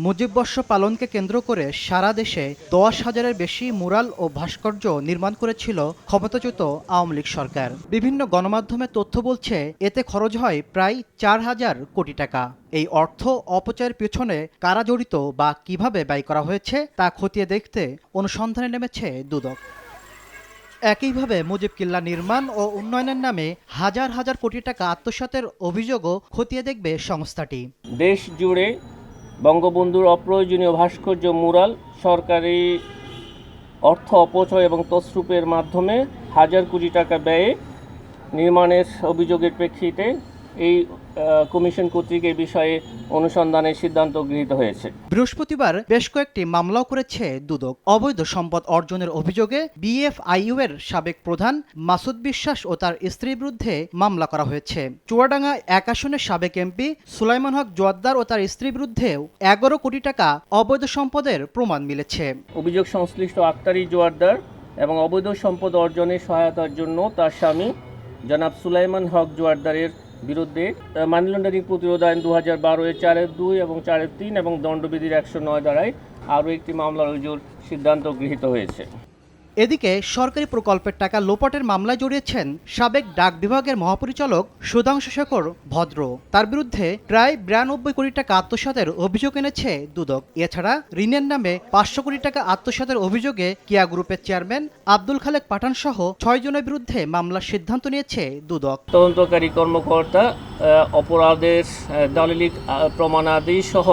মুজিব বর্ষ পালনকে কেন্দ্র করে সারা দেশে 10,000-এর বেশি মুরাল ও ভাস্কর্য নির্মাণ করেছিল ক্ষমতাচ্যুত আওয়ামী লীগ সরকার। বিভিন্ন গণমাধ্যমে তথ্য বলছে এতে খরচ হয় প্রায় 4,000 কোটি টাকা। এই অর্থ অপচয়ের পেছনে কারা জড়িত বা কিভাবে ব্যয় করা হয়েছে তা খতিয়ে দেখতে অনুসন্ধানে নেমেছে দুদক। একইভাবে মুজিব কিল্লা নির্মাণ ও উন্নয়নের নামে হাজার হাজার কোটি টাকা আত্মসাতের অভিযোগও খতিয়ে দেখবে সংস্থাটি। দেশ জুড়ে বঙ্গবন্ধুর অপ্রয়োজনীয় ভাস্কর্য মুরাল সরকারি অর্থ অপচয় এবং তছরূপের মাধ্যমে হাজার কোটি টাকা ব্যয়ে নির্মাণের অভিযোগের প্রেক্ষিতে এই কমিশন কর্তৃক এই বিষয়ে অনুসন্ধানের সিদ্ধান্ত গৃহীত হয়েছে। বৃহস্পতিবার বেশ কয়েকটি মামলাও করেছে দুদক। অবৈধ সম্পদ অর্জনের অভিযোগে বিএফআইইউ এর সাবেক প্রধান মাসুদ বিশ্বাস ও তার স্ত্রীর বিরুদ্ধে মামলা করা হয়েছে। চুয়াডাঙ্গা 1 আসনের সাবেক এমপি সুলাইমান হক জোয়াদ্দার ও তার স্ত্রীর বিরুদ্ধেও 11 কোটি টাকা অবৈধ সম্পদের প্রমাণ মিলেছে। অভিযোগ সংশ্লিষ্ট আক্তারি জোয়াদ্দার এবং অবৈধ সম্পদ অর্জনে সহায়তার জন্য তার স্বামী জনাব সুলাইমান হক জোয়াদ্দারের বিরুদ্ধে মানি লন্ডারিং প্রতিরোধ আইন 2012-এর 4-2 এবং 4-3 এবং দণ্ডবিধির 109 ধারায় আরও একটি মামলা রুজুর সিদ্ধান্ত গৃহীত হয়েছে। এদিকে সরকারি প্রকল্পের টাকা লোপাটের মামলায় জড়িয়েছেন সাবেক ডাক বিভাগের মহাপরিচালক সুধাংশু শেখর ভদ্র। তার বিরুদ্ধে প্রায় 92 কোটি টাকা আত্মসাতের অভিযোগ এনেছে দুদক। এছাড়া ঋণের নামে 500 কোটি টাকা আত্মসাতের অভিযোগে কিয়া গ্রুপের চেয়ারম্যান আব্দুল খালেক পাঠান সহ 6 জনের বিরুদ্ধে মামলার সিদ্ধান্ত নিয়েছে দুদক। তদন্তকারী কর্মকর্তা অপরাধের দলিল প্রমাণাদি সহ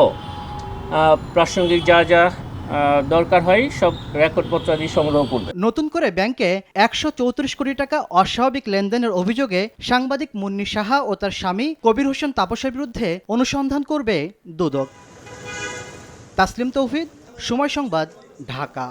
প্রাসঙ্গিক যা যা দরকার হয় সব রেকর্ডপত্রাদি সংগ্রহ করবে। নতুন করে ব্যাংকে 134 কোটি টাকা অস্বাভাবিক লেনদেনের অভিযোগে সাংবাদিক মুন্নি সাহা ও তার স্বামী কবির হোসেন তাপসের বিরুদ্ধে অনুসন্ধান করবে দুদক। তাসলিম তৌহিদ, সময় সংবাদ, ঢাকা।